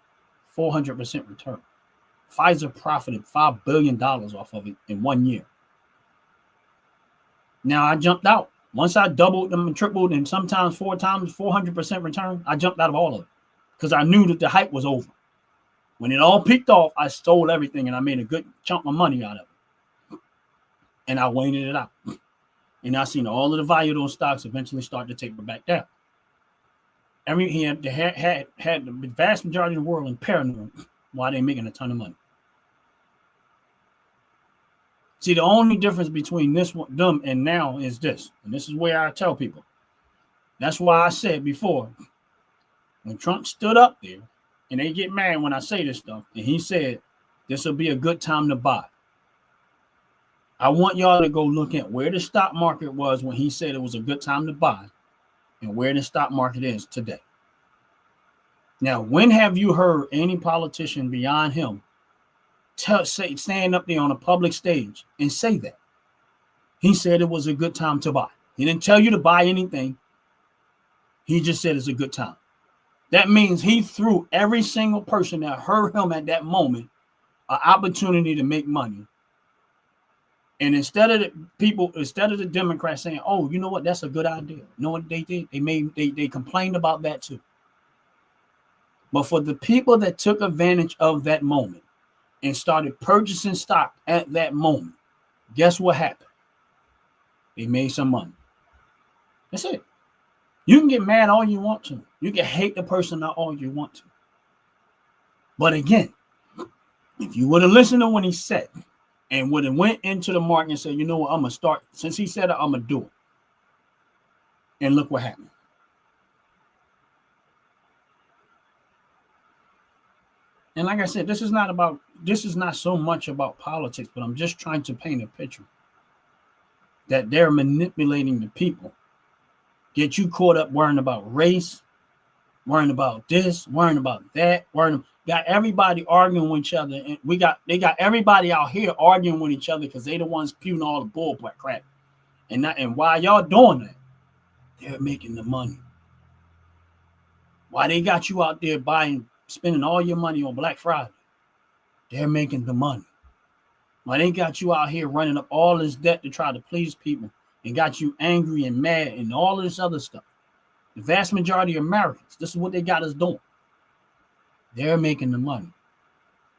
[SPEAKER 2] 400% return. Pfizer profited $5 billion off of it in 1 year. Now I jumped out. Once I doubled them and tripled and sometimes 4 times 400% return, I jumped out of all of it because I knew that the hype was over. When it all peaked off, I stole everything and I made a good chunk of money out of it. And I waited it out. And I seen all of the value of those stocks eventually start to taper back down. He had the vast majority of the world in paranoid while they're making a ton of money. See, the only difference between them and now is this. And this is where I tell people. That's why I said before, when Trump stood up there, and they get mad when I say this stuff, and he said, this will be a good time to buy. I want y'all to go look at where the stock market was when he said it was a good time to buy and where the stock market is today. Now, when have you heard any politician beyond him stand up there on a public stage and say that? He said it was a good time to buy. He didn't tell you to buy anything. He just said it's a good time. That means he threw every single person that heard him at that moment an opportunity to make money. And instead of the Democrats saying, oh, you know what, that's a good idea. You know what they did? They complained about that too. But for the people that took advantage of that moment and started purchasing stock at that moment, guess what happened? They made some money. That's it. You can get mad all you want to. You can hate the person all you want to. But again, if you would have listened to what he said and would have went into the market and said, you know what, I'm going to start. Since he said it, I'm going to do it. And look what happened. And like I said, this is not so much about politics, but I'm just trying to paint a picture that they're manipulating the people. Get you caught up worrying about race, worrying about this, worrying about that, got everybody arguing with each other. And they got everybody out here arguing with each other because they the ones spewing all the bull crap. And while y'all doing that, they're making the money. Why they got you out there spending all your money on Black Friday, they're making the money. Why they got you out here running up all this debt to try to please people and got you angry and mad and all of this other stuff. The vast majority of Americans, this is what they got us doing. They're making the money.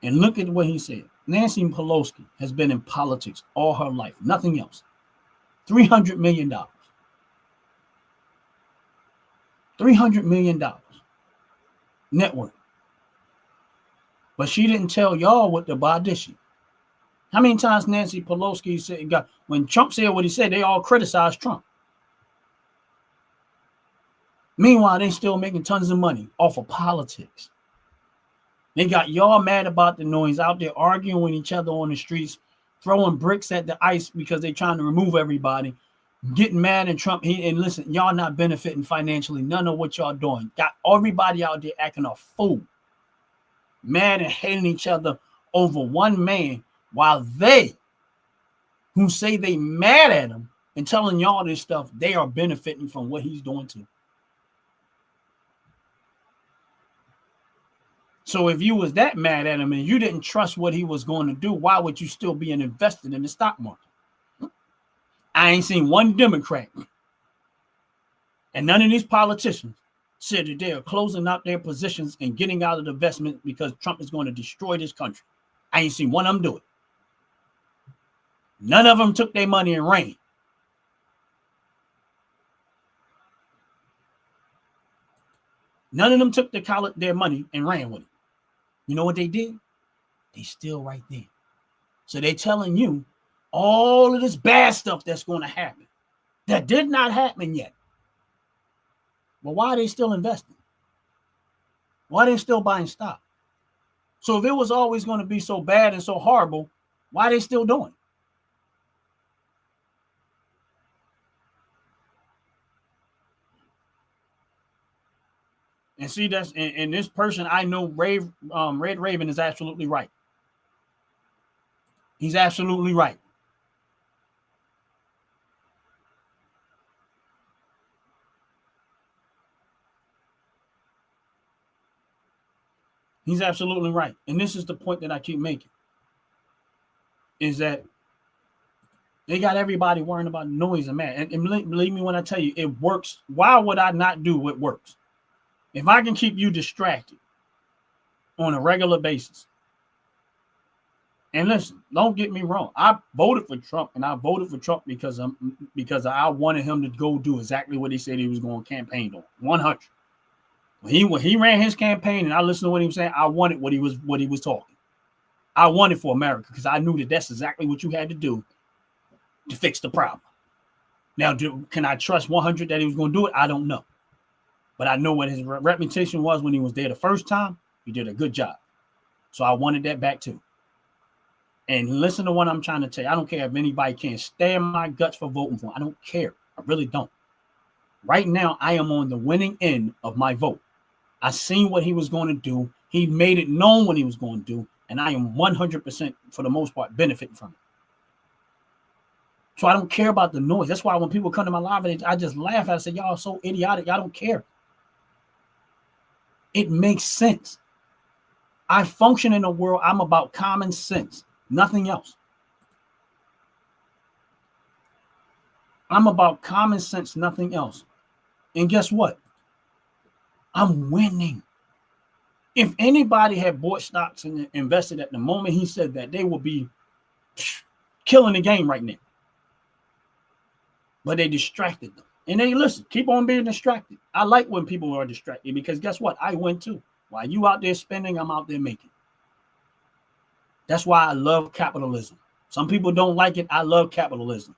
[SPEAKER 2] And look at what he said. Nancy Pelosi has been in politics all her life, nothing else. $300 million. $300 million net worth. But she didn't tell y'all what to buy, did she? How many times Nancy Pelosi said, when Trump said what he said, they all criticized Trump. Meanwhile, they still making tons of money off of politics. They got y'all mad about the noise out there arguing with each other on the streets, throwing bricks at the ICE because they're trying to remove everybody, getting mad at Trump. And listen, y'all not benefiting financially. None of what y'all doing. Got everybody out there acting a fool, mad and hating each other over one man, while they, who say they mad at him and telling y'all this stuff, they are benefiting from what he's doing too. So if you was that mad at him and you didn't trust what he was going to do, why would you still be invested in the stock market? I ain't seen one Democrat and none of these politicians said that they are closing out their positions and getting out of the investment because Trump is going to destroy this country. I ain't seen one of them do it. None of them took their money and ran. None of them took their money and ran with it. You know what they did? They still right there. So they're telling you all of this bad stuff that's going to happen that did not happen yet. But why are they still investing? Why are they still buying stock? So if it was always going to be so bad and so horrible, why are they still doing it? And see, that's and this person I know, Red Raven, is absolutely right. He's absolutely right. He's absolutely right. And this is the point that I keep making, is that they got everybody worrying about noise and mad. And believe me when I tell you, it works. Why would I not do what works? If I can keep you distracted on a regular basis. And listen, don't get me wrong. I voted for Trump, and I voted for Trump because I wanted him to go do exactly what he said he was going to campaign on. 100. When he ran his campaign and I listened to what he was saying, I wanted what he was talking. I wanted for America because I knew that that's exactly what you had to do to fix the problem. Now, can I trust 100 that he was going to do it? I don't know. But I know what his reputation was when he was there the first time. He did a good job. So I wanted that back too. And listen to what I'm trying to tell you. I don't care if anybody can't stand my guts for voting for him. I don't care. I really don't. Right now, I am on the winning end of my vote. I seen what he was going to do. He made it known what he was going to do. And I am 100%, for the most part, benefiting from it. So I don't care about the noise. That's why when people come to my live, I just laugh. I say, y'all are so idiotic. I don't care. It makes sense. I function in a world. I'm about common sense. Nothing else. I'm about common sense, nothing else. And guess what? I'm winning. If anybody had bought stocks and invested at the moment he said that, they would be killing the game right now. But they distracted them. And they listen, keep on being distracted. I like when people are distracted because guess what? I win too. While you out there spending, I'm out there making. That's why I love capitalism. Some people don't like it. I love capitalism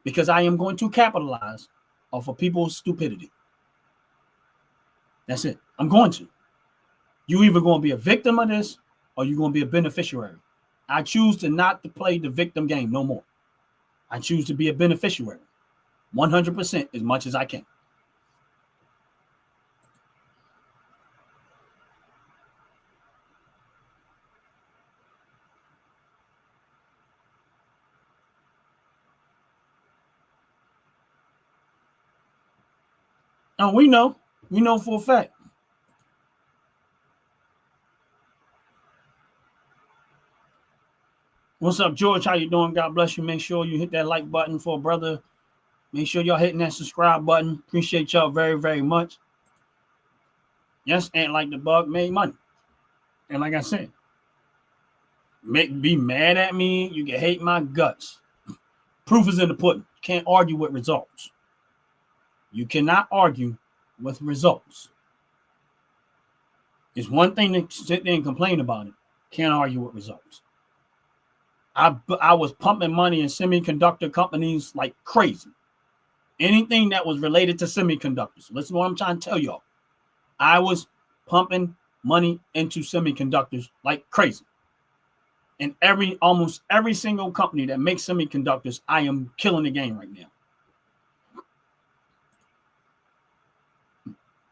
[SPEAKER 2] because I am going to capitalize off of people's stupidity. That's it. I'm going to. You either going to be a victim of this or you're going to be a beneficiary. I choose to not to play the victim game no more. I choose to be a beneficiary 100% as much as I can. Now we know for a fact. What's up, George? How you doing? God bless you. Make sure you hit that like button for a brother. Make sure y'all hitting that subscribe button. Appreciate y'all very, very much. Yes, Ain't Like the Bug made money. And like I said, be mad at me. You can hate my guts. Proof is in the pudding. Can't argue with results. You cannot argue with results. It's one thing to sit there and complain about it. Can't argue with results. I was pumping money in semiconductor companies like crazy. Anything that was related to semiconductors. Listen to what I'm trying to tell y'all. I was pumping money into semiconductors like crazy. And almost every single company that makes semiconductors, I am killing the game right now.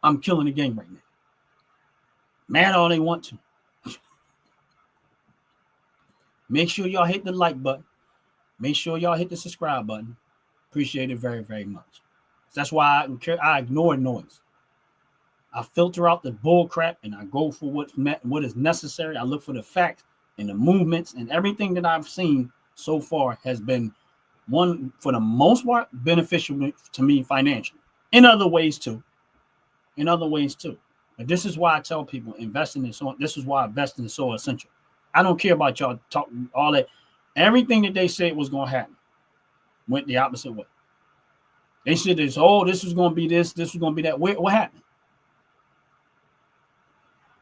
[SPEAKER 2] I'm killing the game right now. Mad all they want to. Make sure y'all hit the like button. Make sure y'all hit the subscribe button. Appreciate it very, very much. That's why I ignore noise. I filter out the bull crap and I go for what is necessary. I look for the facts and the movements, and everything that I've seen so far has been, one, for the most part, beneficial to me financially. In other ways too. in other ways too. But this is why I tell people investing in soil. This is why investing is so essential. I don't care about y'all talking all that. Everything that they said was going to happen went the opposite way. They said this, oh, this was going to be this was going to be that. What happened?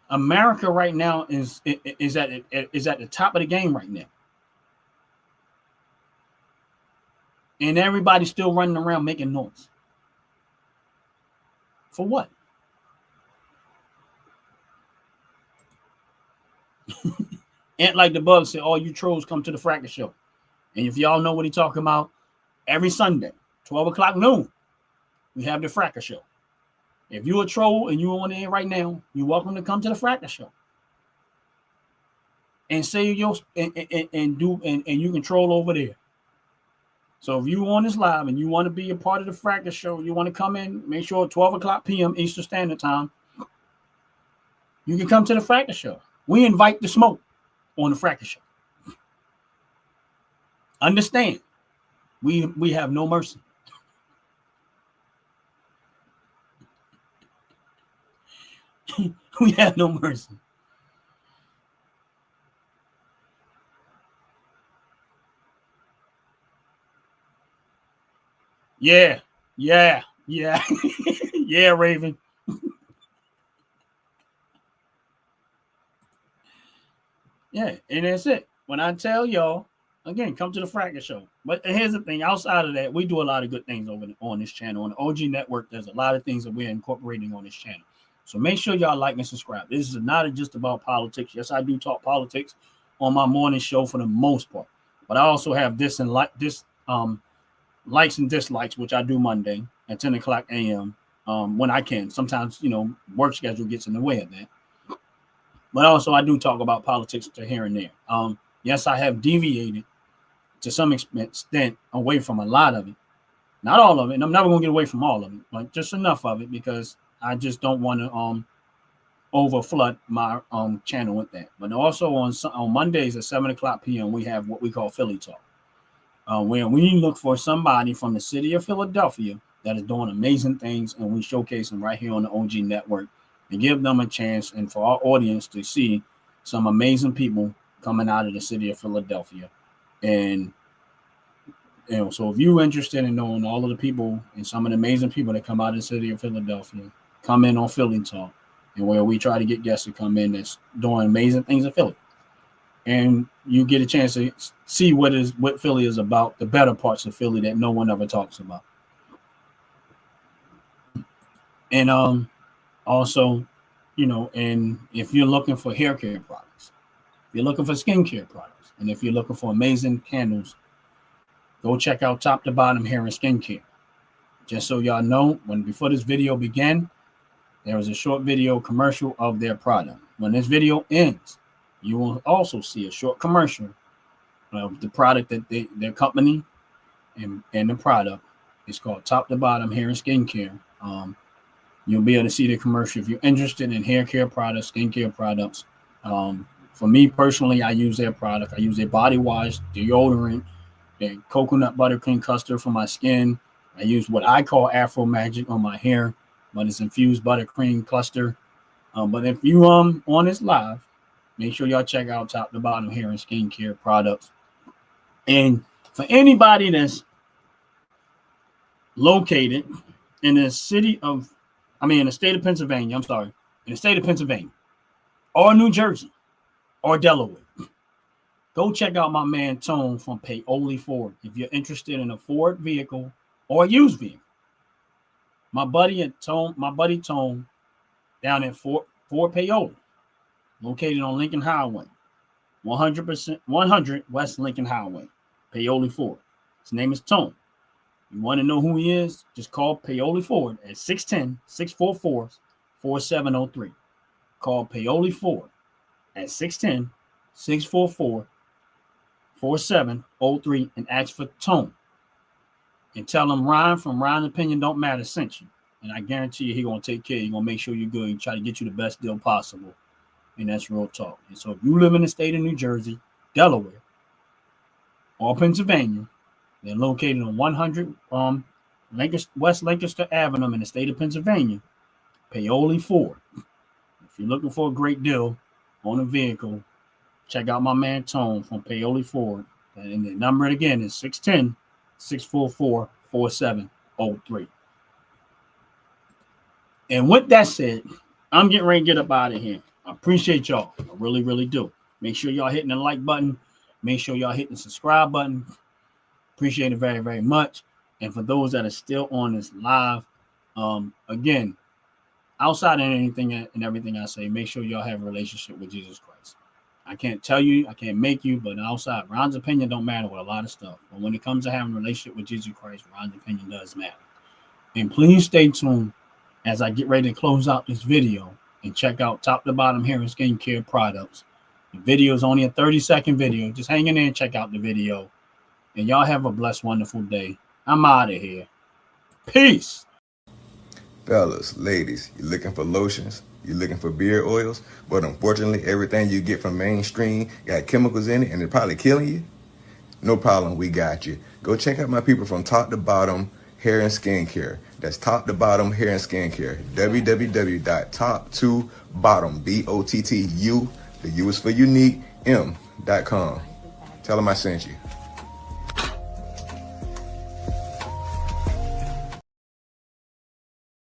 [SPEAKER 2] America right now is at the top of the game right now. And everybody's still running around making noise. For what? And like the bug said, all you trolls come to the Fracas Show. And if y'all know what he's talking about, every Sunday, 12 o'clock noon, we have the Fracas Show. If you're a troll and you're on there right now, you're welcome to come to the Fracas Show. And say your and you can troll over there. So if you on this live and you want to be a part of the Fracas Show, you want to come in, make sure 12 o'clock p.m. Eastern Standard Time, you can come to the Fracas Show. We invite the smoke on the Fracas Show. Understand, we have no mercy. We have no mercy. Yeah. Yeah, Raven. Yeah, and that's it. When I tell y'all, again, come to the Fracas Show. But here's the thing: outside of that, we do a lot of good things on this channel. On the OG Network, there's a lot of things that we're incorporating on this channel. So make sure y'all like and subscribe. This is not just about politics. Yes, I do talk politics on my morning show for the most part, but I also have this and likes and dislikes, which I do Monday at 10 o'clock a.m. When I can. Sometimes, work schedule gets in the way of that. But also I do talk about politics to here and there. Yes, I have deviated to some extent away from a lot of it. Not all of it. And I'm never going to get away from all of it, but just enough of it because I just don't want to overflood my channel with that. But also on Mondays at 7 o'clock p.m., we have what we call Philly Talk. Where we look for somebody from the city of Philadelphia that is doing amazing things, and we showcase them right here on the OG Network and give them a chance and for our audience to see some amazing people coming out of the city of Philadelphia. And so if you're interested in knowing all of the people and some of the amazing people that come out of the city of Philadelphia, come in on Philly Talk, and where we try to get guests to come in that's doing amazing things in Philly. And you get a chance to see what Philly is about, the better parts of Philly that no one ever talks about. And also, and if you're looking for hair care products, if you're looking for skincare products, and if you're looking for amazing candles, go check out Top to Bottom Hair and Skincare. Just so y'all know, before this video began, there was a short video commercial of their product. When this video ends, you will also see a short commercial of the product that their company and the product is called Top to Bottom Hair and Skincare. You'll be able to see the commercial if you're interested in hair care products, skincare products. For me personally, I use their product. I use their body wash, deodorant, their coconut buttercream custard for my skin. I use what I call Afro Magic on my hair, but it's infused buttercream cluster. But if you on this live, make sure y'all check out Top to Bottom Hair and Skincare products. And for anybody that's located in the state of Pennsylvania, or New Jersey, or Delaware, go check out my man Tone from Paoli Ford. If you're interested in a Ford vehicle or a used vehicle, my buddy Tone down at Fort Paoli, located on Lincoln Highway, 100 West Lincoln Highway, Paoli Ford. His name is Tone. You want to know who he is? Just call Paoli Ford at 610-644-4703. Call Paoli Ford at 610-644-4703 and ask for Tone. And tell him Ryan from Ryan Opinion Don't Matter sent you. And I guarantee you he's going to take care of you. He's going to make sure you're good and try to get you the best deal possible. And that's real talk. And so if you live in the state of New Jersey, Delaware, or Pennsylvania, they're located on 100 West Lancaster Avenue in the state of Pennsylvania. Paoli Ford. If you're looking for a great deal on a vehicle, check out my man Tone from Paoli Ford. And the number again is 610-644-4703. And with that said, I'm getting ready to get up out of here. I appreciate y'all. I really, really do. Make sure y'all hitting the like button. Make sure y'all hitting the subscribe button. Appreciate it very, very much. And for those that are still on this live, again, outside of anything and everything I say, make sure y'all have a relationship with Jesus Christ. I can't tell you, I can't make you, but outside, Ron's opinion don't matter with a lot of stuff. But when it comes to having a relationship with Jesus Christ, Ron's opinion does matter. And please stay tuned as I get ready to close out this video and check out top to bottom hair and skincare products. The video is only a 30-second video. Just hang in there and check out the video. And y'all have a blessed, wonderful day. I'm out of here. Peace.
[SPEAKER 1] Fellas, ladies, you looking for lotions? You looking for beard oils? But unfortunately, everything you get from mainstream got chemicals in it and it's probably killing you? No problem, we got you. Go check out my people from Top to Bottom Hair and Skincare. That's Top to Bottom Hair and Skincare. www.top2bottom, BOTTU, the U is for unique, M.com. Tell them I sent you.